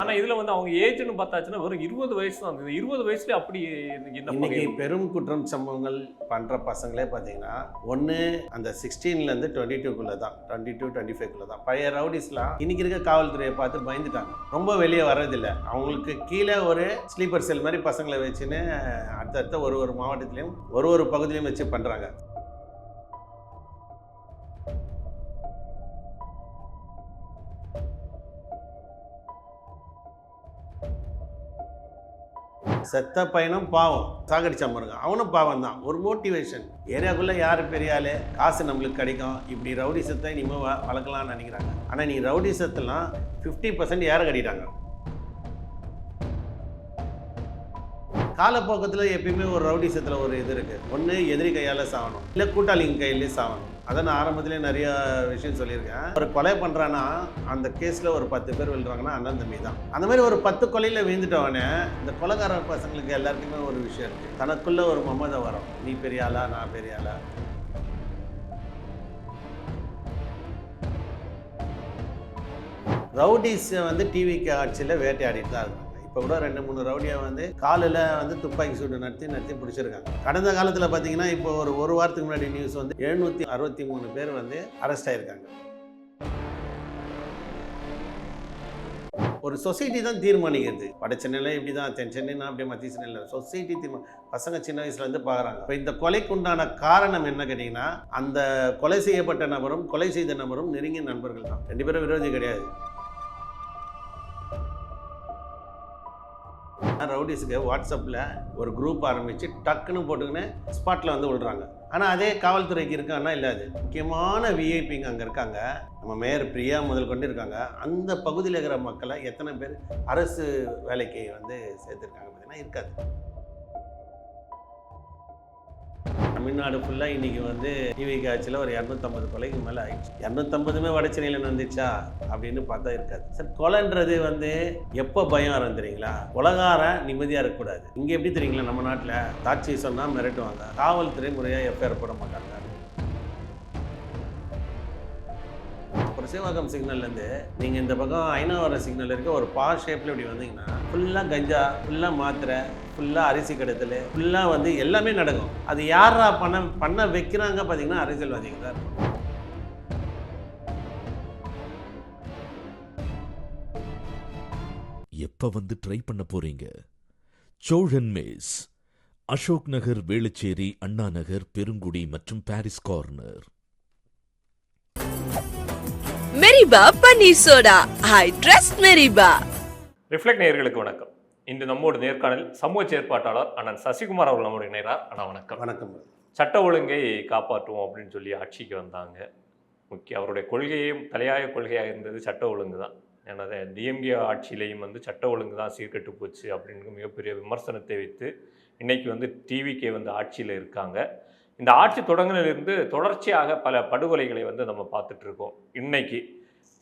ஆனா இதுல வந்து அவங்க ஏஜ்னு பார்த்தாச்சுன்னா வெறும் 20 வயசு தான். அந்த 20 வயசுல அப்படி இன்னைக்கு பெரும் குற்றம் சம்பவங்கள் பண்ற பசங்களே பார்த்தீங்கன்னா ஒன்று அந்த 16லேருந்து 22க்குள்ள தான், 22 25க்குள்ள தான். பழைய ரவுடிஸ்லாம் இன்னைக்கு இருக்க காவல்துறையை பார்த்து பயந்துட்டாங்க, ரொம்ப வெளியே வர்றதில்லை. அவங்களுக்கு கீழே ஒரு ஸ்லீப்பர் செல் மாதிரி பசங்களை வச்சுன்னு அடுத்தடுத்த ஒரு மாவட்டத்திலையும் ஒரு பகுதியிலையும் வச்சு பண்றாங்க. செத்த பையனும் பாவம், சாகடிச்சா பாருங்க அவனும் பாவம் தான். ஒரு மோட்டிவேஷன், ஏரியாக்குள்ளே யார் பெரிய ஆள், காசு நம்மளுக்கு கிடைக்கும், இப்படி ரவுடிசத்தை இனிமேல் வளர்க்கலாம்னு நினைக்கிறாங்க. ஆனால் நீ ரவுடிசத்தெல்லாம் 50% ஏற கட்டிட்டாங்க. காலப்போக்கத்தில் எப்பயுமே ஒரு ரவுடிசத்தில் ஒரு இது இருக்குது. ஒன்று எதிரி கையால் சாகணும், இல்லை கூட்டாளிங்க கையிலே சாகணும். அதை நான் ஆரம்பத்திலே நிறைய விஷயம் சொல்லியிருக்கேன். ஒரு கொலை பண்ணுறான்னா அந்த கேஸில் ஒரு 10 பேர் விழுறாங்கன்னா அண்ணன் தம்பி தான். அந்த மாதிரி ஒரு 10 கொலையில் வீழ்ந்துட்டவனே இந்த கொலைகார பசங்களுக்கு எல்லாருக்குமே ஒரு விஷயம் இருக்குது, தனக்குள்ள ஒரு மமதை வரும், நீ பெரிய ஆளா நான் பெரிய ஆளா. ரவுடிஸை வந்து டிவிக்கு ஆட்சியில் வேட்டையாடிட்டு தான் இருக்கும். இப்போ கூட 2-3 ரவுடியை வந்து காலில் வந்து துப்பாக்கி சூடு நடத்தி பிடிச்சிருக்காங்க. கடந்த காலத்தில் பார்த்தீங்கன்னா இப்போ ஒரு வாரத்துக்கு முன்னாடி நியூஸ் வந்து 763 பேர் வந்து அரெஸ்ட் ஆகிருக்காங்க. ஒரு சொசைட்டி தான் தீர்மானிக்கிறது. வட சென்னையில் இப்படி தான், தென் சென்னைனா அப்படியே மத்திய சென்னையில் சொசைட்டி பசங்க சின்ன வயசுலேருந்து பார்க்குறாங்க. இப்போ இந்த கொலைக்கு உண்டான காரணம் என்ன கேட்டிங்கன்னா, அந்த கொலை செய்யப்பட்ட நபரும் கொலை செய்த நபரும் நெருங்கிய நண்பர்கள் தான், 2 பேரும் விரோதி கிடையாது. ரவுடிஸுக்கு வாட்ஸ்அப்பில் ஒரு குரூப் ஆரம்பித்து டக்குன்னு போட்டுக்கின்னு ஸ்பாட்டில் வந்து விழுறாங்க. ஆனால் அதே காவல்துறைக்கு இருக்கான்னா இல்லை, அது முக்கியமான விஐபிங்க அங்கே இருக்காங்க. நம்ம மேயர் பிரியா முதல் கொண்டு இருக்காங்க. அந்த பகுதியில் இருக்கிற மக்களை எத்தனை பேர் அரசு வேலைக்கு வந்து சேர்த்துருக்காங்க பார்த்தீங்கன்னா இருக்காது. தமிழ்நாடு ஃபுல்லாக இன்றைக்கி வந்து டிவிக்கு ஆட்சியில் ஒரு 250 கொலைக்கு மேலே ஆயிடுச்சு. 250மே வட சென்னையில் நடந்துச்சா அப்படின்னு பார்த்தா இருக்காது. சார், கொலைன்றது வந்து எப்போ பயம் வரும் தெரியுங்களா? கொலைகாரன் நிம்மதியாக இருக்கக்கூடாது. இங்கே எப்படி தெரியுங்களா, நம்ம நாட்டில் தாட்சி சொன்னால் மிரட்டுவாங்க, காவல்துறை முறையாக எஃப்ஐஆர் போட மாட்டாங்க. புரசைவாக்கம் சிக்னல்லேருந்து நீங்கள் இந்த பக்கம் ஐநாவரம் சிக்னல் இருக்க ஒரு பார் ஷேப்பில் இப்படி வந்தீங்கன்னா ஃபுல்லாக கஞ்சா, ஃபுல்லாக மாத்திரை, ஃபுல்லாக அரிசி கடத்தல், ஃபுல்லாக வந்து எல்லாமே நடக்கும். அது யாரா பண்ண வைக்கிறாங்க பார்த்தீங்கன்னா அரசியல்வாதிகள் தான் இருக்கும். எப்போ வந்து ட்ரை பண்ண போறீங்க? சோழன் மேஸ், அசோக் நகர், வேளச்சேரி, அண்ணா நகர், பெருங்குடி மற்றும் Parrys corner. Meriba paneer soda, I trust Meriba. Reflect நேயர்களுக்கு வணக்கம். இன்று நம்மோடு நேர்காணல் சமூக செயற்பாட்டாளர் அண்ணன் சசிகுமார் அவர்கள் நம்முடைய நேரார். அண்ணா வணக்கம். வணக்கம். சட்ட ஒழுங்கை காப்பாற்றுவோம் அப்படின்னு சொல்லி ஆட்சிக்கு வந்தாங்க. அவருடைய கொள்கையும் தலையாய கொள்கையாக இருந்தது சட்ட ஒழுங்கு தான். ஏன்னா டிஎம்கே ஆட்சியிலையும் வந்து சட்ட ஒழுங்கு தான் சீர்கெட்டு போச்சு அப்படின்னு மிகப்பெரிய விமர்சனத்தை வைத்து இன்னைக்கு வந்து டிவிக்கே வந்து ஆட்சியில் இருக்காங்க. இந்த ஆட்சி தொடங்கினிலிருந்து தொடர்ச்சியாக பல படுகொலைகளை வந்து நம்ம பார்த்துட்டு இருக்கோம். இன்னைக்கு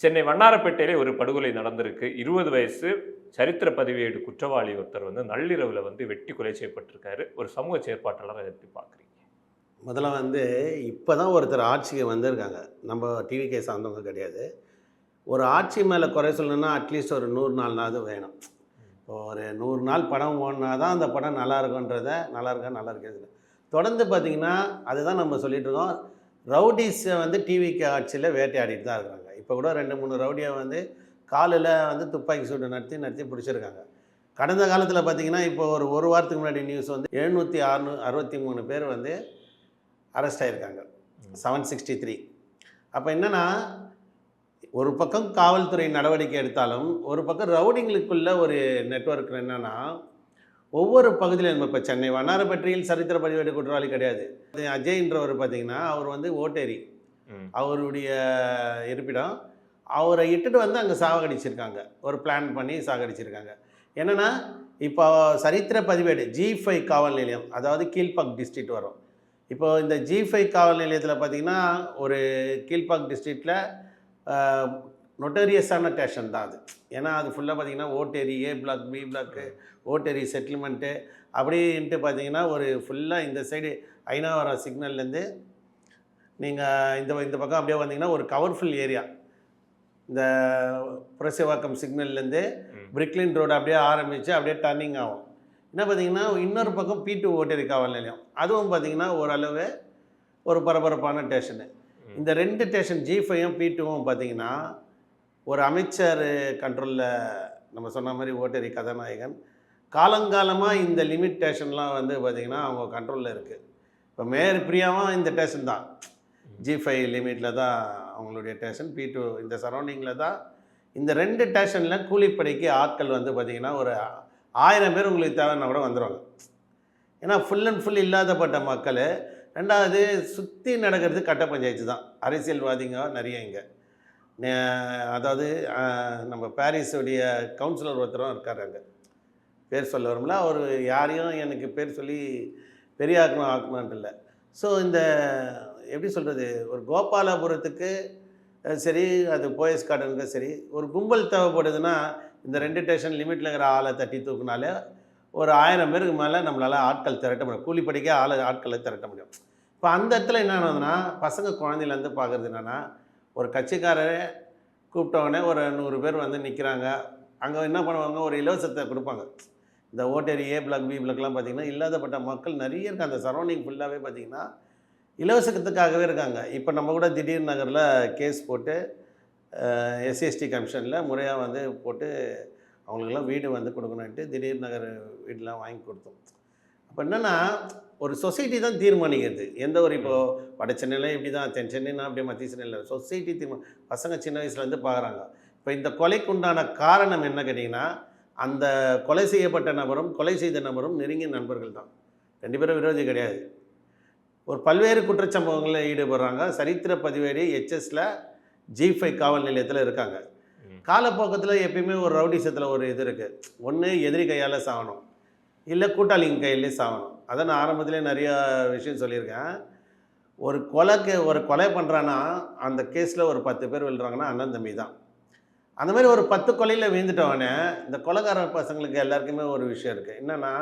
சென்னை வண்ணாரப்பேட்டையிலே ஒரு படுகொலை நடந்திருக்கு. 20 வயசு சரித்திர பதிவேடு குற்றவாளி ஒருத்தர் வந்து நள்ளிரவில் வந்து வெட்டி கொலை செய்யப்பட்டிருக்காரு. ஒரு சமூக செயற்பாட்டாளர் அதை எப்படி பார்க்குறீங்க? முதல்ல வந்து இப்போ தான் ஒருத்தர் ஆட்சிக்கு வந்திருக்காங்க, நம்ம டிவிக்கே சார்ந்தவங்க கிடையாது. ஒரு ஆட்சி மேலே குறை சொல்லணும்னா அட்லீஸ்ட் ஒரு 100 நாள்னாவது வேணும். இப்போ ஒரு 100 நாள் படம் ஓடினா தான் அந்த படம் நல்லா இருக்குன்றதை நல்லா இருக்கிறது தொடர்ந்து பார்த்திங்கன்னா அதுதான் நம்ம சொல்லிகிட்டு இருக்கோம். ரவுடிஸை வந்து டிவிக்கு ஆட்சியில் வேட்டையாடிட்டு தான் இருக்கிறாங்க. இப்போ கூட 2-3 ரவுடியை வந்து காலில் வந்து துப்பாக்கி சூடு நடத்தி பிடிச்சிருக்காங்க. கடந்த காலத்தில் பார்த்திங்கன்னா இப்போ ஒரு வாரத்துக்கு முன்னாடி நியூஸ் வந்து 763 பேர் வந்து அரெஸ்ட் ஆகியிருக்காங்க, 763. அப்போ என்னென்னா, ஒரு பக்கம் காவல்துறை நடவடிக்கை எடுத்தாலும் ஒரு பக்கம் ரவுடிங்களுக்குள்ள ஒரு நெட்வொர்க் என்னென்னா, ஒவ்வொரு பகுதியிலும் நம்ம இப்போ சென்னை வண்ணாரப்பேட்டையில் சரித்திர பதிவேடு குற்றவாளி கிடையாது. அஜய்ன்றவர் பார்த்திங்கன்னா அவர் வந்து ஓட்டேரி, அவருடைய இருப்பிடம், அவரை இட்டுட்டு வந்து அங்கே சாகடிச்சிருக்காங்க, ஒரு பிளான் பண்ணி சாகடிச்சிருக்காங்க. என்னென்னா இப்போ சரித்திர பதிவேடு G5 காவல் நிலையம், அதாவது கீழ்பாக் டிஸ்ட்ரிக்ட் வரும். இப்போ இந்த G5 காவல் நிலையத்தில் பார்த்திங்கன்னா ஒரு கீழ்பாக் டிஸ்ட்ரிக்டில் நொட்டோரியஸான ஸ்டேஷன் தான் அது. ஏன்னா அது ஃபுல்லாக பார்த்திங்கன்னா Otteri, A block, B block, Otteri settlement அப்படின்ட்டு பார்த்திங்கன்னா ஒரு ஃபுல்லாக இந்த சைடு ஐநாவரம் சிக்னல்லேருந்து நீங்கள் இந்த பக்கம் அப்படியே வந்தீங்கன்னா ஒரு கவர்ஃபுல் ஏரியா. இந்த புரசைவாக்கம் சிக்னல்லேருந்து பிரிக்லின் ரோடு அப்படியே ஆரம்பித்து அப்படியே டர்னிங் ஆகும். என்ன பார்த்தீங்கன்னா இன்னொரு பக்கம் P2 ஓட்டேரி காவல் நிலையம், அதுவும் பார்த்தீங்கன்னா ஓரளவு ஒரு பரபரப்பான ஸ்டேஷனு. இந்த 2 ஸ்டேஷன் G5ம் P2வும் பார்த்தீங்கன்னா ஒரு அமைச்சர் கண்ட்ரோலில், நம்ம சொன்ன மாதிரி ஓட்டேரி கதாநாயகன் காலங்காலமாக இந்த லிமிட் ஸ்டேஷன்லாம் வந்து பார்த்திங்கன்னா அவங்க கண்ட்ரோலில் இருக்குது. இப்போ மேயர் பிரியாவும் இந்த ஸ்டேஷன் தான், G5 லிமிட்டில் தான் அவங்களுடைய ஸ்டேஷன். P2 இந்த சரௌண்டிங்கில் தான். இந்த 2 ஸ்டேஷனில் கூலிப்படைக்கு ஆட்கள் வந்து பார்த்திங்கன்னா ஒரு 1000 பேர் உங்களுக்கு தேவைன்னா கூட வந்துடுவாங்க. ஏன்னா ஃபுல் அண்ட் ஃபுல் இல்லாதப்பட்ட மக்கள். ரெண்டாவது சுற்றி நடக்கிறது கட்ட பஞ்சாயத்து தான், அரசியல்வாதிங்க நிறைய இங்கே. அதாவது நம்ம பாரிஸுடைய கவுன்சிலர் ஒருத்தரும் இருக்கார் அங்கே, பேர் சொல்ல வரும்ல, அவர் யாரையும் எனக்கு பேர் சொல்லி பெரிய ஆக்கணும்ன்ட்டு இல்லை. ஸோ இந்த எப்படி சொல்கிறது, ஒரு கோபாலபுரத்துக்கு சரி, அது போயஸ் கார்டனுக்கு சரி, ஒரு கும்பல் தேவைப்படுதுன்னா இந்த 2 ஸ்டேஷன் லிமிட்டில் இருக்கிற ஆளை தட்டி தூக்குனாலே ஒரு 1000 பேருக்கு மேலே நம்மளால் ஆட்கள் திரட்ட முடியும், கூலிப்படிக்க ஆட்களை திரட்ட முடியும். இப்போ அந்த இடத்துல என்ன ஆகுதுன்னா, பசங்க குழந்தையிலேருந்து பார்க்குறது என்னென்னா, ஒரு கட்சிக்காரரே கூப்பிட்டவொடனே ஒரு 100 பேர் வந்து நிற்கிறாங்க. அங்கே என்ன பண்ணுவாங்க, ஒரு இலவசத்தை கொடுப்பாங்க. இந்த ஓட்டேரி A பிளாக் B பிளாக்லாம் பார்த்திங்கன்னா இல்லாதப்பட்ட மக்கள் நிறைய இருக்குது. அந்த சரௌண்டிங் ஃபுல்லாகவே பார்த்திங்கன்னா இலவசத்துக்காகவே இருக்காங்க. இப்போ நம்ம கூட திடீர் நகரில் கேஸ் போட்டு SCST கமிஷனில் முறையாக வந்து போட்டு அவங்களுக்கெல்லாம் வீடு வந்து கொடுக்கணுன்ட்டு திடீர் நகர் வீடெலாம் வாங்கி கொடுத்தோம். அப்போ என்னென்னா, ஒரு சொசைட்டி தான் தீர்மானிக்கிறது. எந்த ஒரு இப்போது வட சென்னையில் இப்படி தான், தென் சென்னைனா அப்படியே மத்திய சென்னையில் சொசைட்டி பசங்க சின்ன வயசுலேருந்து பார்க்குறாங்க. இப்போ இந்த கொலைக்கு உண்டான காரணம் என்ன கேட்டிங்கன்னா, அந்த கொலை செய்யப்பட்ட நபரும் கொலை செய்த நபரும் நெருங்கிய நண்பர்கள் தான், 2 பேரும் விரோதி கிடையாது. ஒரு பல்வேறு குற்றச்சம்பவங்களில் ஈடுபடுறாங்க. சரித்திர பதிவேடு HSல G5 காவல் நிலையத்தில் இருக்காங்க. காலப்போக்கத்தில் எப்பயுமே ஒரு ரவுடிசத்தில் ஒரு இது இருக்குது, ஒன்று எதிரி கையால் சாகணும், இல்லை கூட்டாளிங்க கையிலே சாகணும். அதை நான் ஆரம்பத்திலே நிறையா விஷயம் சொல்லியிருக்கேன். ஒரு கொலை பண்ணுறான்னா அந்த கேஸில் ஒரு 10 பேர் விழுறாங்கன்னா அண்ணன் தம்பி தான். அந்த மாதிரி ஒரு 10 கொலையில் வீழ்ந்துட்டவனே இந்த கொலைக்கார பசங்களுக்கு எல்லாருக்குமே ஒரு விஷயம் இருக்குது. என்னென்னா,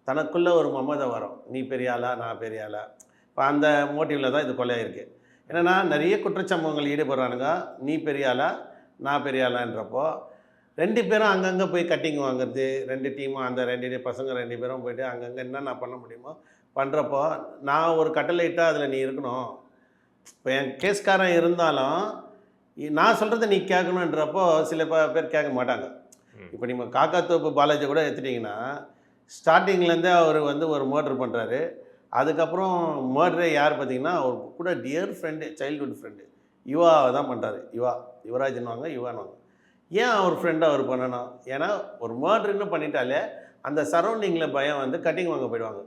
தனக்குள்ளே ஒரு மமதை வரும், நீ பெரிய ஆளா நான் பெரிய ஆளா. இப்போ அந்த மோட்டிவில் தான் இது கொலையாக இருக்குது. என்னென்னா, நிறைய குற்றச்சம்பவங்கள் ஈடுபடுறானுங்க, நீ பெரிய ஆளா நான் பெரிய ஆளான்றப்போ 2 பேரும் அங்கங்கே போய் கட்டிங் வாங்குறது, 2 டீமும் அந்த 2 பசங்க 2 பேரும் போய்ட்டு அங்கங்கே என்னென்ன பண்ண முடியுமோ பண்ணுறப்போ, நான் ஒரு கட்டளை இட்டால் அதில் நீ இருக்கணும். இப்போ என் கேஸ்காரன் இருந்தாலும் நான் சொல்கிறத நீ கேட்கணுன்றப்போ சில பேர் கேட்க மாட்டாங்க. இப்போ நீங்கள் காக்காத்தோப்பு பாலாஜி கூட எடுத்துட்டிங்கன்னா, ஸ்டார்டிங்லேருந்தே அவர் வந்து ஒரு மர்டர் பண்ணுறாரு. அதுக்கப்புறம் மர்டரே யார் பார்த்தீங்கன்னா, அவர் கூட டியர் ஃப்ரெண்டு, சைல்டுஹுட் ஃப்ரெண்டு யுவா தான் பண்ணுறாரு. யுவராஜன்வாங்க, யுவான்வாங்க. ஏன் அவர் ஃப்ரெண்டை அவர் பண்ணணும்? ஏன்னா ஒரு மர்டர்னு பண்ணிட்டாலே அந்த சரௌண்டிங்கில் பயம் வந்து கட்டிங் வாங்க போயிடுவாங்க.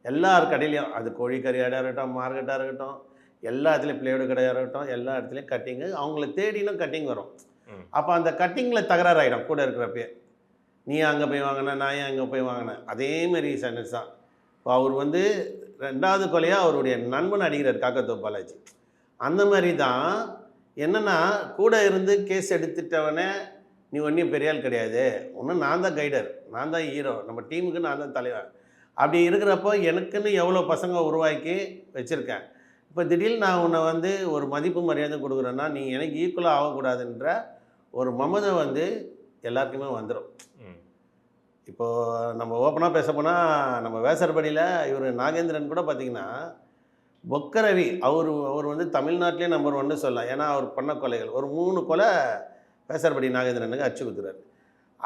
எல்லார் கடையிலையும், அது கோழிக்கறியாடாக இருக்கட்டும், மார்க்கெட்டாக இருக்கட்டும், எல்லா இடத்துலையும் பிளேடு கடையாக இருக்கட்டும், எல்லா இடத்துலையும் கட்டிங்கு, அவங்கள தேடினும் கட்டிங் வரும். அப்போ அந்த கட்டிங்கில் தகராறு ஆகிடும் கூட இருக்கிறப்பே. நீ அங்கே போய் வாங்கின, நான் ஏன் அங்கே போய் வாங்கினேன், அதேமாரி சென்டென்ஸ் தான். இப்போ அவர் வந்து 2வது கொலையாக அவருடைய நண்பன் அடிக்கிறார் காக்கத்தோப்பு பாலாஜி. அந்த மாதிரி தான் என்னென்னா, கூட இருந்து கேஸ் எடுத்துட்டவனே நீ ஒன்றும் பெரிய ஆள் கிடையாது, ஒன்றும் நான் தான் கைடர், நான் தான் ஹீரோ, நம்ம டீமுக்கு நான் தான் தலைவர். அப்படி இருக்கிறப்போ எனக்குன்னு எவ்வளோ பசங்க உருவாக்கி வச்சுருக்கேன். இப்போ திடீர்னு நான் உன்னை வந்து ஒரு மதிப்பு மரியாதை கொடுக்குறேன்னா நீ எனக்கு ஈக்குவலாக ஆகக்கூடாதுன்ற ஒரு மமதை வந்து எல்லாருக்குமே வந்துடும். இப்போது நம்ம ஓப்பனாக பேச போனால், நம்ம வேசர்படியில் இவர் நாகேந்திரன் கூட பார்த்திங்கன்னா, பொக்கரவி அவர் வந்து தமிழ்நாட்டிலே நம்பர் 1 சொல்லலாம். ஏன்னா அவர் பண்ண கொலைகள் ஒரு 3 கொலை வேசர்படி நாகேந்திரனுக்கு அச்சு குத்துறாரு.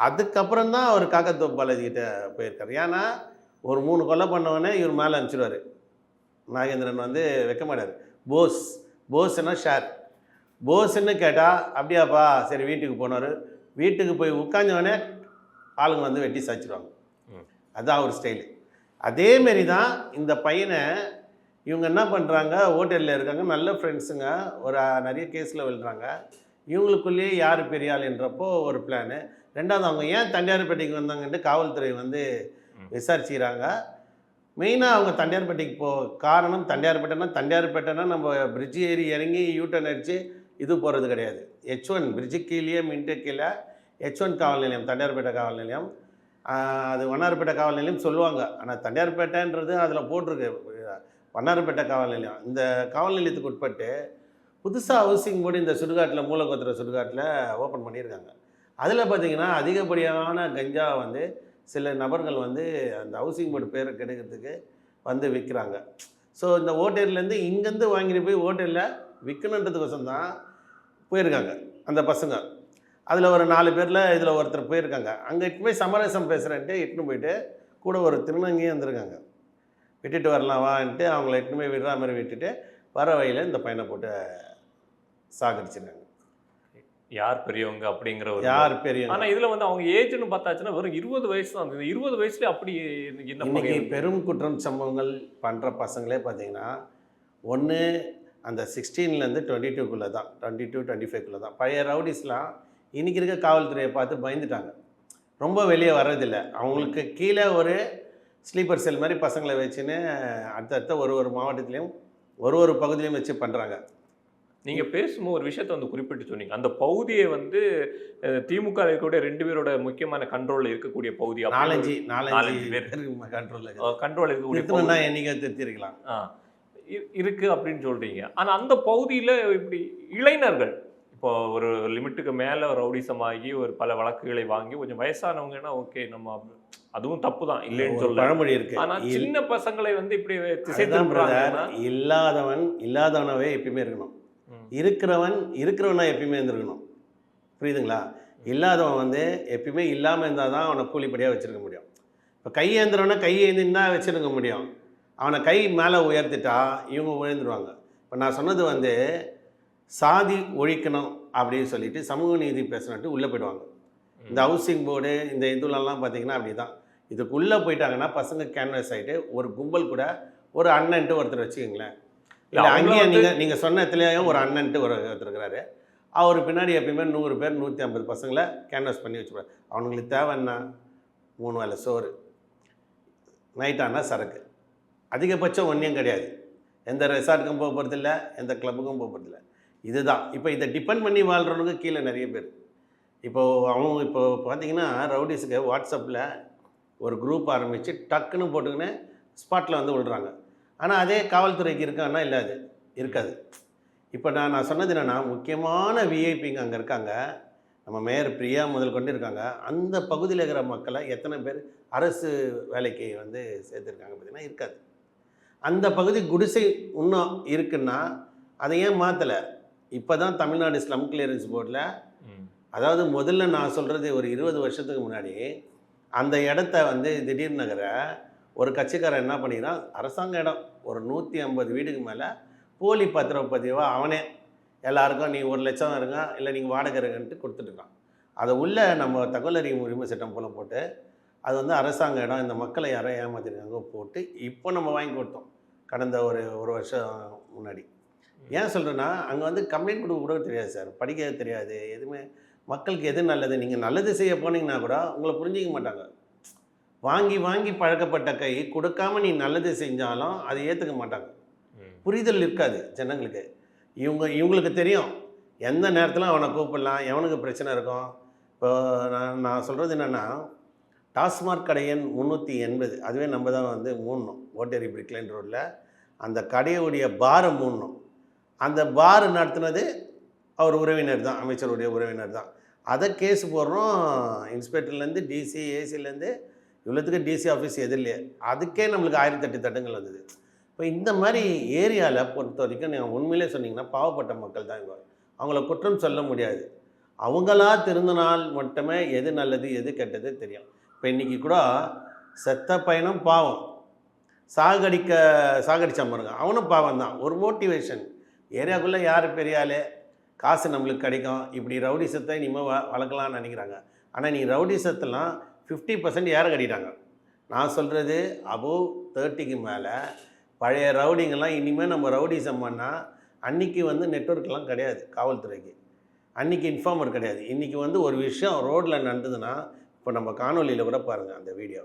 அதுக்கப்புறம் தான் அவர் காக்கத்தோப்பு பாலாஜிக்கிட்ட போயிருக்கார். ஏன்னா ஒரு 3 கொலை பண்ணவொடனே இவர் மேலே அனுப்பிச்சிடுவார். நாகேந்திரன் வந்து வைக்க மாட்டார். போஸ்ன்னா ஷேர், போஸ்ன்னு கேட்டால் அப்படியாப்பா சரி வீட்டுக்கு போனார். வீட்டுக்கு போய் உட்காந்தவொடனே ஆளுங்க வந்து வெட்டி சாய்ச்சிடுவாங்க. அதுதான் அவர் ஸ்டைலு. அதேமாரி தான் இந்த பையனை இவங்க என்ன பண்ணுறாங்க, ஹோட்டலில் இருக்காங்க, நல்ல ஃப்ரெண்ட்ஸுங்க, ஒரு நிறைய கேஸில் விழுறாங்க. இவங்களுக்குள்ளேயே யார் பெரிய ஆளுன்றப்போ ஒரு பிளானு. 2வது அவங்க ஏன் தண்டையார்பேட்டைக்கு வந்தாங்கன்ட்டு காவல்துறை வந்து விசாரிச்சுக்கிறாங்க. மெயினாக அவங்க தண்டையார்பேட்டைக்கு காரணம், தண்டையார்பேட்டைனா நம்ம பிரிட்ஜ் ஏறி இறங்கி யூட்டர்ன் அடித்து இது போகிறது கிடையாது. H1 பிரிட்ஜு கீழே மின்ட்டு கீழே H1 காவல் நிலையம், தண்டையார்பேட்டை காவல் நிலையம். அது வண்ணாரப்பேட்டை காவல் நிலையம் சொல்லுவாங்க, ஆனால் தண்டையார்பேட்டைன்றது அதில் போட்டிருக்கு வண்ணாரப்பேட்டை காவல் நிலையம். இந்த காவல் நிலையத்துக்கு உட்பட்டு புதுசாக ஹவுசிங் போர்டு இந்த சுடுகாட்டில், மூலக்கோத்திர சுடுகாட்டில் ஓப்பன் பண்ணியிருக்காங்க. அதில் பார்த்தீங்கன்னா அதிகப்படியான கஞ்சா வந்து சில நபர்கள் வந்து அந்த ஹவுசிங் போர்டு பேரை கெடுக்கிறதுக்கு வந்து விற்கிறாங்க. ஸோ இந்த ஓட்டேரியிலேருந்து இங்கேருந்து வாங்கிட்டு போய் ஓட்டேரியில் விற்கணுன்றதுக்கோசம் தான் போயிருக்காங்க அந்த பசங்க. அதில் ஒரு 4 பேரில் இதில் ஒருத்தர் போயிருக்காங்க. அங்கே இட்டு போய் சமரசம் பேசுகிறேன்ட்டு இட்டுன்னு போயிட்டு கூட ஒரு திருநங்கையும் வந்திருக்காங்க. விட்டுட்டு வரலாம் வான்ட்டு அவங்கள இட்டுன்னு போய் விடுற மாதிரி விட்டுட்டு வர வழியில் இந்த பையனை போட்டு சாகடிச்சிருக்காங்க. யார் பெரியவங்க அப்படிங்கிற ஒரு யார் பெரிய ஆனா இதுல வந்து அவங்க ஏஜ்னு பார்த்தாச்சுன்னா வெறும் 20 வயசு தான். அந்த 20 வயசுல அப்படி என்ன இன்னைக்கு பகை? பெரும் குற்றம் சம்பவங்கள் பண்ணுற பசங்களே பார்த்தீங்கன்னா ஒன்று அந்த 16லேருந்து 22க்குள்ளே தான், 22, 25க்குள்ளே தான். பழைய ரவுடிஸ்லாம் இன்றைக்கி இருக்க காவல்துறையை பார்த்து பயந்துட்டாங்க, ரொம்ப வெளியே வர்றதில்லை. அவங்களுக்கு கீழே ஒரு ஸ்லீப்பர் செல் மாதிரி பசங்களை வச்சுன்னு அடுத்தடுத்த ஒரு மாவட்டத்துலேயும் ஒரு பகுதியிலையும் வச்சு பண்ணுறாங்க. நீங்க பேசும்போது ஒரு விஷயத்தை வந்து குறிப்பிட்டு சொன்னீங்க. அந்த பகுதியை வந்து திமுக இருக்கக்கூடிய 2 பேரோட முக்கியமான கண்ட்ரோல்ல இருக்கக்கூடிய பகுதி. 4-5 பேர் கண்ட்ரோலில் கண்ட்ரோல் இருக்கக்கூடிய திருத்தணும்னா என்னைக்கா திருத்திருக்கலாம் இருக்கு அப்படின்னு சொல்றீங்க. ஆனா அந்த பகுதியில இப்படி இளைஞர்கள் இப்போ ஒரு லிமிட்டுக்கு மேல ரவுடிசம் ஆகி ஒரு பல வழக்குகளை வாங்கி கொஞ்சம் வயசானவங்கன்னா ஓகே, நம்ம அதுவும் தப்பு தான் இல்லைன்னு சொல்ல பழமொழி இருக்கு. ஆனா சின்ன பசங்களை வந்து இப்படி திசை அதுதான் திருப்புறாங்கன்னா இல்லாதவனவே எப்பயுமே இருக்கணும், இருக்கிறவனா எப்பயுமே இருந்திருக்கணும். புரியுதுங்களா? இல்லாதவன் வந்து எப்பயுமே இல்லாமல் இருந்தால் தான் அவனை கூலிப்படியாக வச்சுருக்க முடியும். இப்போ கையேந்திரவனை கையேந்தின்னா வச்சுருக்க முடியும். அவனை கை மேலே உயர்த்திட்டா இவங்க உயர்ந்துருவாங்க. இப்போ நான் சொன்னது வந்து சாதி ஒழிக்கணும் அப்படின்னு சொல்லிட்டு சமூக நீதி பேசுனட்டு உள்ளே போயிடுவாங்க. இந்த ஹவுசிங் போர்டு இந்த இதுலலாம் பார்த்தீங்கன்னா அப்படி தான். இதுக்குள்ளே போயிட்டாங்கன்னா பசங்க கேன்வஸ் ஆகிட்டு ஒரு கும்பல் கூட ஒரு அண்ணன்ட்டு ஒருத்தர் வச்சுக்கிங்களேன். இல்லை அங்கேயே நீங்கள் சொன்ன இடத்துலையும் ஒரு அண்ணன்ட்டு ஒருத்தர் இருக்கிறாரு. அவர் பின்னாடி எப்பயுமே 100 பேர் 150 பசங்களை கேன்வஸ் பண்ணி வச்சுருவார். அவனுங்களுக்கு தேவைன்னா 3 வேளை சோறு, நைட்டானா சரக்கு, அதிகபட்சம் ஒன்றையும் கிடையாது. எந்த ரெசார்ட்டுக்கும் போக போகிறதில்ல, எந்த கிளப்புக்கும் போக போகிறதில்ல. இதுதான். இப்போ இதை டிபெண்ட் பண்ணி வாழ்கிறவனுக்கு கீழே நிறைய பேர். இப்போ பார்த்தீங்கன்னா ரவுடிஸுக்கு வாட்ஸ்அப்பில் ஒரு குரூப் ஆரம்பித்து டக்குன்னு போட்டுக்கின்னு ஸ்பாட்டில் வந்து விடுறாங்க. ஆனால் அதே காவல்துறைக்கு இருக்கான்னா இல்லை, அது இருக்காது. இப்போ நான் சொன்னது என்னென்னா, முக்கியமான விஐபிங்க அங்கே இருக்காங்க. நம்ம மேயர் பிரியா முதல் கொண்டு இருக்காங்க. அந்த பகுதியில் இருக்கிற மக்களை எத்தனை பேர் அரசு வேலைக்கு வந்து சேர்த்துருக்காங்க பார்த்தீங்கன்னா இருக்காது. அந்த பகுதி குடிசை இன்னும் இருக்குன்னா அதை ஏன் மாற்றலை? இப்போ தான் தமிழ்நாடு ஸ்லம் கிளியரன்ஸ் போர்டில், அதாவது முதல்ல நான் சொல்கிறது ஒரு 20 வருஷத்துக்கு முன்னாடி அந்த இடத்த வந்து திடீர் நகரை ஒரு கட்சிக்காரன் என்ன பண்ணிக்கிறான், அரசாங்க இடம் ஒரு 150 வீடுக்கு மேலே போலி பத்திரப்பதிவாக அவனே எல்லாருக்கும் நீ 1 லட்சம் இருங்க, இல்லை நீங்கள் வாடகை இருங்கன்ட்டு கொடுத்துட்டுருக்கான். அதை உள்ள நம்ம தகவல் அறியும் உரிமை சட்டம் போல் போட்டு அது வந்து அரசாங்க இடம், இந்த மக்களை யாரோ ஏமாற்றிருக்காங்க போட்டு இப்போ நம்ம வாங்கி கொடுத்தோம் கடந்த ஒரு வருஷம் முன்னாடி. ஏன் சொல்கிறேன்னா, அங்கே வந்து கம்ப்ளைண்ட் கொடுக்க கூட தெரியாது சார், படிக்க தெரியாது, எதுவுமே மக்களுக்கு எது நல்லது. நீங்கள் நல்லது செய்ய போனீங்கன்னா கூட உங்களை புரிஞ்சிக்க மாட்டாங்க. வாங்கி பழக்கப்பட்ட கை கொடுக்காம நீ நல்லது செஞ்சாலும் அதை ஏற்றுக்க மாட்டாங்க. புரிதல் இருக்காது ஜனங்களுக்கு. இவங்களுக்கு தெரியும் எந்த நேரத்தில் அவனை கூப்பிடலாம், எவனுக்கு பிரச்சனை இருக்கும். இப்போ நான் சொல்கிறது என்னென்னா, டாஸ்மார்க் கடை எண் 380 அதுவே நம்ம தான் வந்து மூடணும். ஓட்டேரி பிரிக்லைன் ரோட்டில் அந்த கடையுடைய பாரை மூடணும். அந்த பார் நடத்துனது அவர் உறவினர் தான், அமைச்சருடைய உறவினர் தான். அதை கேஸ் போடுறோம். இன்ஸ்பெக்டர்லேருந்து டிசி, ஏசிலேருந்து இவ்வளோத்துக்கு டிசி ஆஃபீஸ் எதிரிலே, அதுக்கே நம்மளுக்கு 1008 தட்டங்கள் வந்தது. இப்போ இந்த மாதிரி ஏரியாவில் பொறுத்த வரைக்கும் நீங்கள் உண்மையிலே சொன்னீங்கன்னா பாவப்பட்ட மக்கள் தான் இவங்க. அவங்கள குற்றம் சொல்ல முடியாது. அவங்களா திருந்தினால் மட்டுமே எது நல்லது எது கெட்டது தெரியும். இப்போ இன்றைக்கி கூட செத்த பையனும் பாவம், சாகடிச்சா பாருங்க அவனும் பாவம் தான். ஒரு மோட்டிவேஷன், ஏரியாவுக்குள்ளே யார் பெரிய ஆள், காசு நம்மளுக்கு கிடைக்கும், இப்படி ரவுடிசத்தை இனிமேல் வளர்க்கலாம்னு நினைக்கிறாங்க. ஆனால் நீ ரவுடிசத்தெல்லாம் 50% யாரை கட்டிட்டாங்க. நான் சொல்கிறது அபோவ் 30க்கு மேலே பழைய ரவுடிங்கெல்லாம் இனிமேல் நம்ம ரவுடிசம் பண்ணால், அன்றைக்கி வந்து நெட்வொர்க்லாம் கிடையாது காவல்துறைக்கு, அன்றைக்கி இன்ஃபார்மர் கிடையாது. இன்றைக்கி வந்து ஒரு விஷயம் ரோட்டில் நடந்ததுன்னா, இப்போ நம்ம காணொலியில் கூட பாருங்கள் அந்த வீடியோ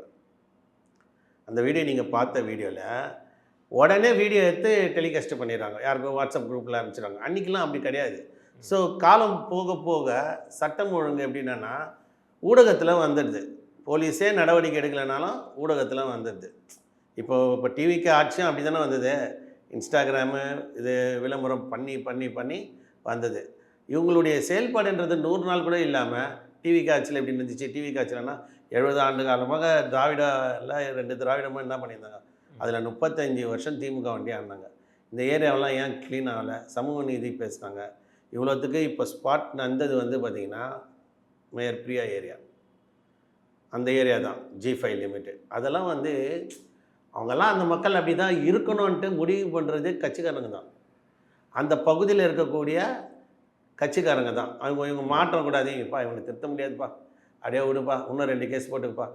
நீங்கள் பார்த்த வீடியோவில் உடனே வீடியோ எடுத்து டெலிகாஸ்ட் பண்ணிடுறாங்க, யாருக்கும் வாட்ஸ்அப் குரூப்பில் ஆரம்பிச்சிடுறாங்க. அன்றைக்கெலாம் அப்படி கிடையாது. ஸோ காலம் போக போக சட்டம் ஒழுங்கு எப்படின்னா ஊடகத்தில் வந்துடுது. போலீஸே நடவடிக்கை எடுக்கலைனாலும் ஊடகத்தில் வந்துடுது. இப்போ டிவிக்கு ஆட்சியும் அப்படி தானே வந்தது. இன்ஸ்டாகிராமு இது விளம்பரம் பண்ணி வந்தது. இவங்களுடைய செயல்பாடுன்றது 100 நாள் கூட இல்லாமல் டிவிக்கு ஆட்சியில் எப்படி இருந்துச்சு? டிவிக்கு ஆட்சியிலன்னா 70 ஆண்டு காலமாக திராவிடல 2 திராவிடமும் என்ன பண்ணியிருந்தாங்க? அதில் 35 வருஷம் திமுக வண்டி ஆடினாங்க. இந்த ஏரியாவெல்லாம் ஏன் க்ளீன் ஆகலை? சமூக நீதி பேசுனாங்க. இவ்வளோத்துக்கு இப்போ ஸ்பாட் வந்தது வந்து பார்த்திங்கன்னா மேயர் பிரியா ஏரியா, அந்த ஏரியா தான் G5 லிமிடெட். அதெல்லாம் வந்து அவங்கெல்லாம் அந்த மக்கள் அப்படி தான் இருக்கணும்ன்ட்டு முடிவு பண்ணுறது கட்சிக்காரங்க தான். அந்த பகுதியில் இருக்கக்கூடிய கட்சிக்காரங்க தான். இவங்க மாற்றக்கூடாது, இப்பா இவனை திருத்த முடியாதுப்பா, அப்படியே விடுப்பா, இன்னும் 2 கேஸ் போட்டுக்குப்பா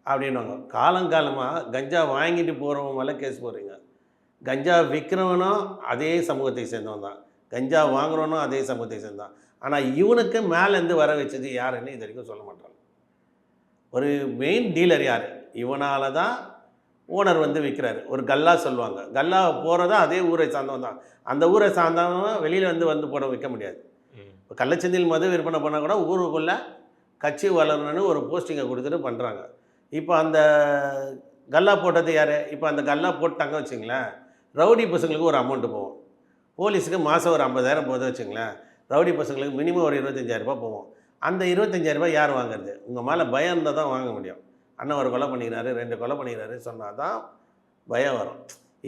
அப்படின்வாங்க. காலங்காலமாக கஞ்சா வாங்கிட்டு போகிறவங்க மேலே கேஸ் போடுறீங்க. கஞ்சா விற்கிறவனும் அதே சமூகத்தை சேர்ந்தவன் தான், கஞ்சா வாங்குறவனும் அதே சமூகத்தை சேர்ந்தான். ஆனால் இவனுக்கு மேலேருந்து வர வச்சது யாருன்னு இது வரைக்கும் சொல்ல மாட்டாங்க. ஒரு மெயின் டீலர் யார்? இவனால தான் ஓனர் வந்து விற்கிறாரு. ஒரு கல்லா சொல்லுவாங்க, கல்லா போகிறதா அதே ஊரை சார்ந்தவன் தான். அந்த ஊரை சார்ந்தவன் வெளியில் வந்து போட விற்க முடியாது. இப்போ கள்ளச்சந்தையில் மது விற்பனை பண்ணால் கூட ஊருக்குள்ளே கட்சி வளரணும்னு ஒரு போஸ்டிங்கை கொடுத்துட்டு பண்ணுறாங்க. இப்போ அந்த கல்லா போட்டது யார்? இப்போ அந்த கல்லா போட்டாங்க வச்சுங்களேன், ரவுடி பசங்களுக்கு ஒரு அமௌண்ட்டு போகும், போலீஸுக்கு மாதம் ஒரு 50,000 போகுது வச்சுங்களேன், ரவுடி பசங்களுக்கு மினிமம் ஒரு 25,000 போகும். அந்த 25,000 யார் வாங்குறது? உங்கள் மேலே பயம் இருந்தால் தான் வாங்க முடியும். அண்ணன் ஒரு கொலை பண்ணிக்கிறாரு, 2 கொலை பண்ணிக்கிறாரு சொன்னால் தான் பயம் வரும்.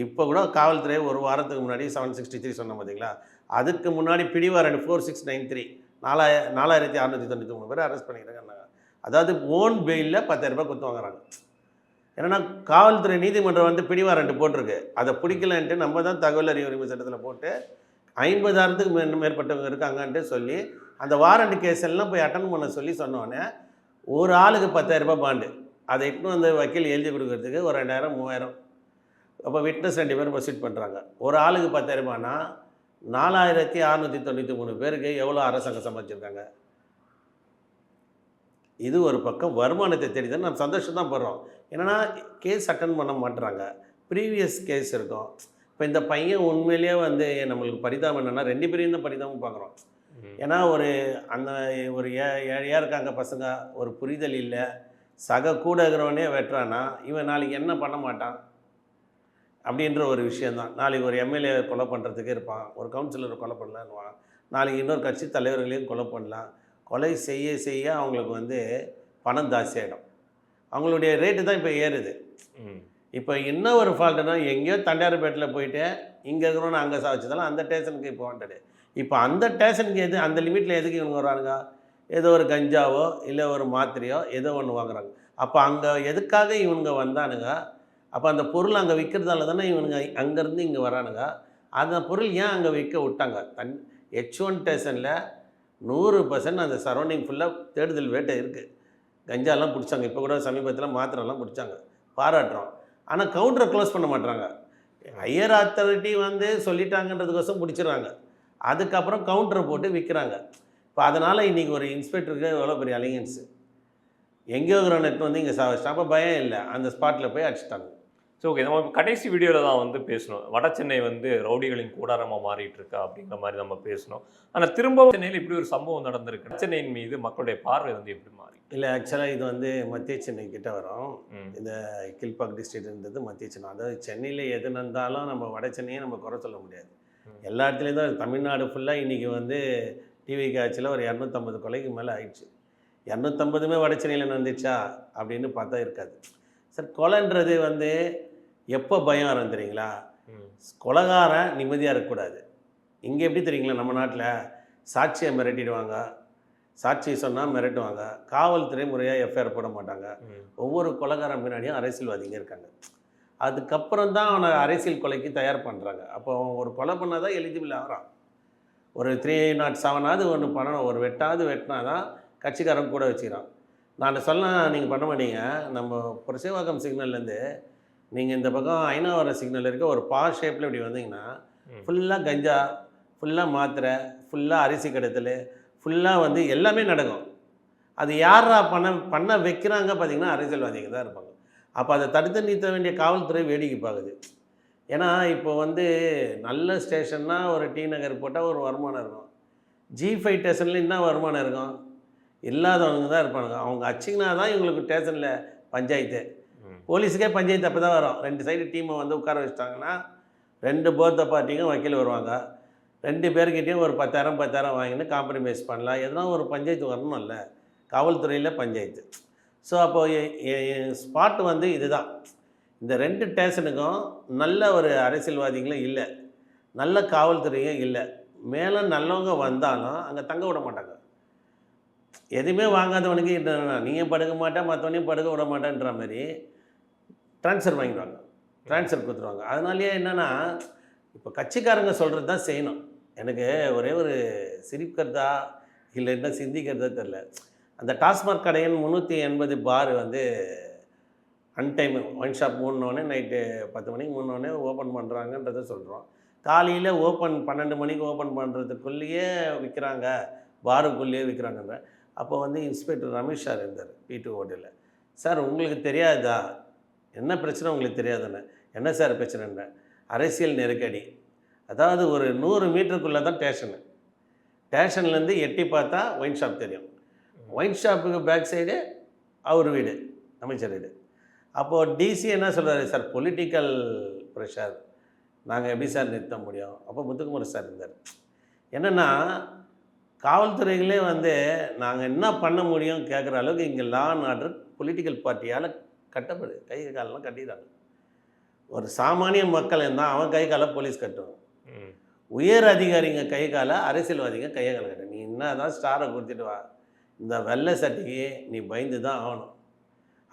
இப்போ கூட காவல்துறை ஒரு வாரத்துக்கு முன்னாடி 763 சொன்னோம் பார்த்தீங்களா, அதுக்கு முன்னாடி பிடிவாரண்ட் 4693 4693 பேர் அரெஸ்ட் பண்ணிக்கிறாங்க. அதாவது ஓன் பெயிலில் 10,000 கொடுத்து வாங்குறாங்க. ஏன்னா காவல்துறை நீதிமன்றம் வந்து பிடிவாரண்ட் போட்டிருக்கு, அதை பிடிக்கலன்ட்டு நம்ம தான் தகவல் அறிவு உரிமை சட்டத்தில் போட்டு 50,000க்கு மேற்பட்டவங்க இருக்காங்கன்ட்டு சொல்லி அந்த வாரண்ட் கேஸ் எல்லாம் போய் அட்டன் பண்ண சொல்லி சொன்னோன்னே ஒரு ஆளுக்கு 10,000 பாண்டு. அதை இட்டுன்னு வந்து வக்கீல் எழுதி கொடுக்கறதுக்கு ஒரு 2,000 3,000. அப்போ விட்னஸ் 2 பேர் ப்ரொசீட் பண்ணுறாங்க. ஒரு ஆளுக்கு 10,000னா 4,693 பேருக்கு எவ்வளோ அரசாங்கம் சம்பாதிச்சிருக்காங்க? இது ஒரு பக்கம் வருமானத்தை தேடி தான் நம்ம சந்தோஷம் தான் படுறோம். என்னென்னா கேஸ் அட்டன் பண்ண மாட்டுறாங்க, ப்ரீவியஸ் கேஸ் இருக்கும். இப்போ இந்த பையன் உண்மையிலேயே வந்து நம்மளுக்கு பரிதாபம் என்னென்னா 2 பேரையும் தான் பரிதாபம் பார்க்குறோம். ஏன்னா அந்த ஒரு ஏழையாக இருக்காங்க பசங்க, ஒரு புரிதல் இல்லை, சக கூட இருக்கிறவனே வெட்டுறான்னா இவன் நாளைக்கு என்ன பண்ண மாட்டான் அப்படின்ற ஒரு விஷயந்தான். நாளைக்கு ஒரு எம்எல்ஏ கொலை பண்ணுறதுக்கு இருப்பான், ஒரு கவுன்சிலர் கொலை பண்ணலான்னுவான், நாளைக்கு இன்னொரு கட்சி தலைவர்களையும் கொலை பண்ணலாம். கொலை செய்ய செய்ய அவங்களுக்கு வந்து பணம் ஜாஸ்தியாகிடும், அவங்களுடைய ரேட்டு தான் இப்போ ஏறுது. இப்போ என்ன ஒரு ஃபால்ட்டுனா, எங்கேயோ தண்டையார்பேட்டில் போயிட்டு இங்கே இருக்கிறோன்னு அங்கே சாதிச்சதாலும் அந்த ஸ்டேஷனுக்கு இப்போ வாண்டடு. இப்போ அந்த ஸ்டேஷனுக்கு அந்த லிமிட்டில் எதுக்கு இவங்க வராங்க? ஏதோ ஒரு கஞ்சாவோ இல்லை ஒரு மாத்திரையோ ஏதோ ஒன்று வாங்குறாங்க. அப்போ அங்கே எதுக்காக இவனுங்க வந்தானுங்க? அப்போ அந்த பொருள் அங்கே விற்கிறதால தானே இவனுங்க அங்கேருந்து இங்கே வரானுங்க. அந்த பொருள் ஏன் அங்கே விற்க விட்டாங்க? H1 ஸ்டேஷனில் 100% அந்த சரௌண்டிங் ஃபுல்லாக தேடுதல் வேட்டை இருக்குது. கஞ்சாலாம் பிடிச்சாங்க, இப்போ கூட சமீபத்தில் மாத்திரைலாம் பிடிச்சாங்க, பாராட்டுறோம். ஆனால் கவுண்டரை க்ளோஸ் பண்ண மாட்டுறாங்க. ஹையர் அத்தாரிட்டி வந்து சொல்லிட்டாங்கன்றதுக்கோசம் பிடிச்சிடுறாங்க, அதுக்கப்புறம் கவுண்டரை போட்டு விற்கிறாங்க. இப்போ அதனால் இன்றைக்கி ஒரு இன்ஸ்பெக்டருக்கு எவ்வளோ பெரிய அலிகன்ஸு, எங்கேயோ கிரானட் வந்து இங்கே சாவச்சிட்டா, அப்போ பயம் இல்லை, அந்த ஸ்பாட்டில் போய் அடிச்சிட்டாங்க. ஸோ ஓகே, நம்ம கடைசி வீடியோவில் தான் வந்து பேசணும், வட சென்னை வந்து ரவுடிகளின் கூடாரமாக மாறிட்டு இருக்கா அப்படிங்கிற மாதிரி நம்ம பேசணும். ஆனால் திரும்பவும் சென்னையில் இப்படி ஒரு சம்பவம் நடந்திருக்கு, வட சென்னையின் மீது மக்களுடைய பார்வை வந்து எப்படி மாறி? இல்லை, ஆக்சுவலாக இது வந்து மத்திய சென்னை கிட்ட வரும். இந்த கில்பாக் டிஸ்ட்ரிக்ட்ன்றது மத்திய சென்னை. அதாவது சென்னையில் எது நடந்தாலும் நம்ம வட சென்னையை நம்ம குறை சொல்ல முடியாது. எல்லா இடத்துலையும் தான், தமிழ்நாடு ஃபுல்லாக இன்றைக்கி வந்து டிவி ஆட்சியில் ஒரு 250 கொலைக்கு மேலே ஆயிடுச்சு. 250மே வட சென்னையில் நடந்துச்சா அப்படின்னு பார்த்தா இருக்காது சார். கொலைன்றது வந்து எப்போ பயம் வரும் தெரியுங்களா? கொலைகாரன் நிம்மதியாக இருக்கக்கூடாது. இங்கே எப்படி தெரியுங்களா, நம்ம நாட்டில் சாட்சியை மிரட்டிடுவாங்க, சாட்சி சொன்னால் மிரட்டுவாங்க, காவல்துறை முறையாக எஃப்ஐஆர் போட மாட்டாங்க. ஒவ்வொரு கொலைகாரன் பின்னாடியும் அரசியல்வாதிங்க இருக்காங்க. அதுக்கப்புறம் தான் அவனை அரசியல் கொலைக்கு தயார் பண்ணுறாங்க. அப்போ அவன் ஒரு கொலை பண்ணால் தான் எலிஜிபிள் ஆகிறான். ஒரு 307 ஒன்று பண்ணணும், ஒரு வெட்டினா தான் கட்சிக்காரன் கூட வச்சுக்கிறான். நான் சொல்ல நீங்கள் பண்ண மாட்டீங்க. நம்ம புரசைவாக்கம் சிக்னல்லேருந்து நீங்கள் இந்த பக்கம் ஐநாவரம் சிக்னல் இருக்க ஒரு பார் ஷேப்பில் இப்படி வந்தீங்கன்னா ஃபுல்லாக கஞ்சா, ஃபுல்லாக மாத்திரை, ஃபுல்லாக அரிசி கடத்தல், ஃபுல்லாக வந்து எல்லாமே நடக்கும். அது யாரா பண்ண வைக்கிறாங்க பார்த்தீங்கன்னா அரசியல்வாதிகள் தான் இருப்பாங்க. அப்போ அதை தடுத்து நிறுத்த வேண்டிய காவல்துறை வேடிக்கை பார்க்குது. ஏன்னா இப்போ வந்து நல்ல ஸ்டேஷன்னா ஒரு டி நகர் போட்டால் ஒரு வருமானம் இருக்கும், G5 ஸ்டேஷனில் என்ன வருமானம் இருக்கும்? இல்லாதவங்க தான் இருப்பாங்க. அவங்க அச்சிங்கன்னா தான் இவங்களுக்கு ஸ்டேஷனில் பஞ்சாயத்து, போலீஸுக்கே பஞ்சாயத்து அப்போ தான் வரும். 2 சைடு டீமை வந்து உட்கார வச்சிட்டாங்கன்னா 2 போர்த்த பார்ட்டிக்கும் வக்கீல் வருவாங்க, 2 பேர்கிட்டையும் ஒரு 10,000 வாங்கின்னு காம்ப்ரமைஸ் பண்ணலாம். எதனா ஒரு பஞ்சாயத்து வரணும்ல. காவல்துறையில் பஞ்சாயத்து. ஸோ அப்போது ஸ்பாட் வந்து இதுதான். இந்த 2 ஸ்டேஷனுக்கும் நல்ல ஒரு அரசியல்வாதிகளும் இல்லை, நல்ல காவல்துறையும் இல்லை. மேலே நல்லவங்க வந்தாலும் அங்கே தங்க விட மாட்டாங்க. எதுவுமே வாங்காதவனுக்கு நீங்கள் படுக்க மாட்டேன், மற்றவனையும் படுக்க விட மாட்டேன்ற மாதிரி ட்ரான்ஸ்ஃபர் வாங்கிடுவாங்க, ட்ரான்ஸ்ஃபர் கொடுத்துருவாங்க. அதனாலேயே என்னென்னா, இப்போ கட்சிக்காரங்க சொல்கிறது தான் செய்யணும். எனக்கு ஒரே ஒரு சிரிக்கிறதா இல்லை என்ன சிந்திக்கிறதா தெரில. அந்த டாஸ்மாக் கடையின் 380 பார் வந்து அன்டைம் ஒயின் ஷாப் மூடினோடனே நைட்டு 10 மணிக்கு மூடினோடனே ஓப்பன் பண்ணுறாங்கன்றதை சொல்கிறோம். காலையில் 12 மணிக்கு ஓப்பன் பண்ணுறதுக்குள்ளேயே விற்கிறாங்க, பாருக்குள்ளேயே விற்கிறாங்கன்ற. அப்போ வந்து இன்ஸ்பெக்டர் ரமேஷ் சார் இருந்தார் P2 ஹோட்டலில். சார் உங்களுக்கு தெரியாதா, என்ன பிரச்சனை உங்களுக்கு தெரியாதுன்னு. என்ன சார் பிரச்சனைன்னு. அரசியல் நெருக்கடி. அதாவது ஒரு 100 மீட்டருக்குள்ளே தான் ஸ்டேஷனு. ஸ்டேஷன்லேருந்து எட்டி பார்த்தா ஒயின் ஷாப் தெரியும். ஒயின் ஷாப்புக்கு பேக் சைடு அவர் வீடு, அமைச்சர் வீடு. அப்போது டிசி என்ன சொல்கிறாரு, சார் பொலிட்டிக்கல் ப்ரெஷர், நாங்கள் எப்படி சார் நிறுத்த முடியும். அப்போ முத்துக்குமார் சார் இருந்தார். என்னென்னா காவல்துறைகளே வந்து நாங்கள் என்ன பண்ண முடியும் கேட்குற அளவுக்கு இங்கே லா அண்ட் ஆர்டர் பொலிட்டிக்கல் பார்ட்டியால் கட்டப்படுது. கை காலெலாம் கட்டிடுறாங்க. ஒரு சாமானிய மக்கள் இருந்தால் அவன் கை காலை போலீஸ் கட்டுவாங்க. உயர் அதிகாரிங்க கை காலை அரசியல்வாதிங்க கையை காலை கட்ட. நீ என்ன தான் ஸ்டாரை கொடுத்துட்டு வா, இந்த வெள்ளை சட்டைக்கு நீ பயந்து தான் ஆகணும்.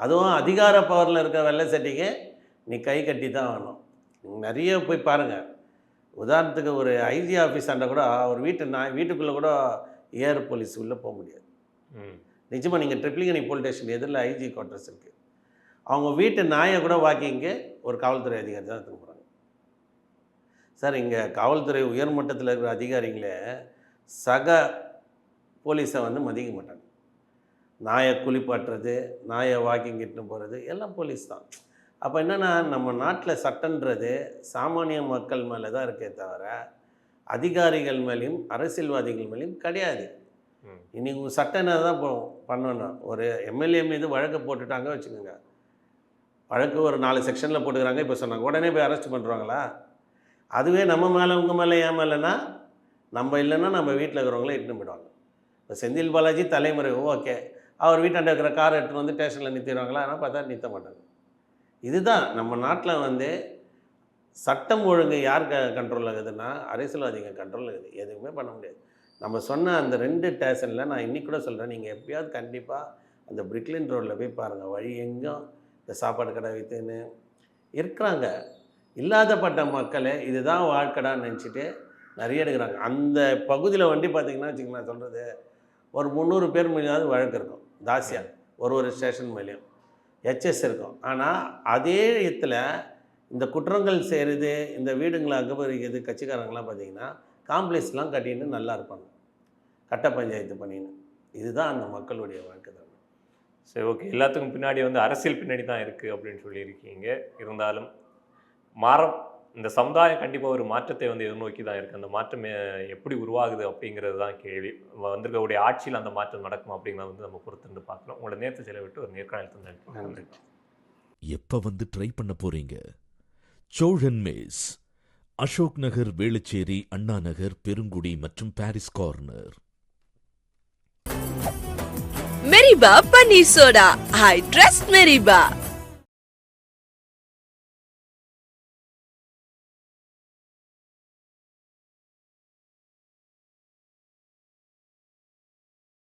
அதுவும் அதிகார பவரில் இருக்க வெள்ளை சட்டைக்கு நீ கை கட்டி தான் ஆகணும். நிறைய போய் பாருங்கள். உதாரணத்துக்கு ஒரு ஐஜி ஆஃபீஸாண்ட கூட அவர் வீட்டுக்குள்ளே கூட ஏர் போலீஸ் உள்ளே போக முடியாது. நிஜமாக நீங்கள் ட்ரிப்ளிகனி போலீஸ் ஸ்டேஷன் எதிரில் ஐஜி குவார்ட்டர்ஸ் இருக்குது. அவங்க வீட்டு நாயை கூட வாக்கிங்கு ஒரு காவல்துறை அதிகாரி தான் எடுத்துன்னு போகிறாங்க. சார் இங்கே காவல்துறை உயர்மட்டத்தில் இருக்கிற அதிகாரிங்களே சக போலீஸை வந்து மதிக்க மாட்டாங்க. நாயை குளிப்பாட்டுறது, நாயை வாக்கிங் இட்டுன்னு போகிறது எல்லாம் போலீஸ் தான். அப்போ என்னென்னா நம்ம நாட்டில் சட்டன்றது சாமானிய மக்கள் மேலே தான் இருக்கே தவிர அதிகாரிகள் மேலேயும் அரசியல்வாதிகள் மேலேயும் கிடையாது. இன்றைக்கி உங்கள் சட்டம் என்ன தான் பண்ணணும். ஒரு எம்எல்ஏ மீது வழக்கு போட்டுட்டாங்க வச்சுக்கோங்க, வழக்கு ஒரு 4 செக்ஷனில் போட்டுக்கிறாங்க. இப்போ சொன்னாங்க உடனே போய் அரெஸ்ட் பண்ணுறாங்களா? அதுவே நம்ம மேலே உங்கள் மேலே ஏன் மேலேனா, நம்ம இல்லைன்னா நம்ம வீட்டில் இருக்கிறவங்களே இட்டுன்னு போயிடுவாங்க. இப்போ செந்தில் பாலாஜி தலைமுறை ஓகே, அவர் வீட்டாண்ட இருக்கிற காரை எடுத்துன்னு வந்து ஸ்டேஷனில் நிறுத்திடுவாங்களா? ஆனால் பார்த்தா நிறுத்த மாட்டாங்க. இதுதான் நம்ம நாட்டில் வந்து சட்டம் ஒழுங்கு யார் கண்ட்ரோலில் இருக்குதுன்னா அரசியல்வாதிங்க கண்ட்ரோலில் இருக்குது. எதுவுமே பண்ண முடியாது. நம்ம சொன்ன அந்த 2 ஸ்டேஷனில் நான் இன்றைக்கி கூட சொல்கிறேன், நீங்கள் எப்பயாவது கண்டிப்பாக அந்த பிரிக்லின் ரோட்டில் போய் பாருங்கள். வழி எங்கும் இந்த சாப்பாடு கடை வைத்துன்னு இருக்கிறாங்க. இல்லாதப்பட்ட மக்களே இதுதான் வாழ்க்கடான்னு நினச்சிட்டு நிறைய எடுக்கிறாங்க. அந்த பகுதியில் வண்டி பார்த்திங்கன்னா வச்சுக்கோங்க, நான் சொல்கிறது ஒரு 300 பேர் மேலேயாவது வழக்கு இருக்கும். தாசியாக ஒரு ஸ்டேஷன் மேலேயும் ஹெச்எஸ் இருக்கும். ஆனால் அதே இடத்துல இந்த குற்றங்கள் செய்கிறது, இந்த வீடுங்களை அகபரிக்கிறது கட்சிக்காரங்களாம் பார்த்திங்கன்னா காம்ப்ளெக்ஸ்லாம் கட்டின்னு நல்லா இருப்பாங்க, கட்ட பஞ்சாயத்து பண்ணின்னு. இதுதான் அந்த மக்களுடைய வாழ்க்கை தான். சரி, ஓகே. எல்லாத்துக்கும் பின்னாடி வந்து அரசியல் பின்னாடி தான் இருக்குது அப்படின்னு சொல்லியிருக்கீங்க. இருந்தாலும் இந்த சமுதாயம் கண்டிப்பாக ஒரு மாற்றத்தை வந்து எதிர்நோக்கி தான் இருக்குது. அந்த மாற்றம் எப்படி உருவாகுது அப்படிங்கிறது தான் கேள்வி. வந்திருக்கக்கூடிய ஆட்சியில் அந்த மாற்றம் நடக்கும் அப்படிங்கிறத வந்து நம்ம பொறுத்திருந்து பார்க்கணும். உங்களை நேரத்தை செலவிட்டு ஒரு நேர்காணல் நன்றி. எப்போ வந்து ட்ரை பண்ண போகிறீங்க? சோழன் மெஸ், அசோக் நகர், வேளச்சேரி, அண்ணா நகர், பெருங்குடி மற்றும் Parrys corner. Meriba paneer soda. I trust மெரிபா.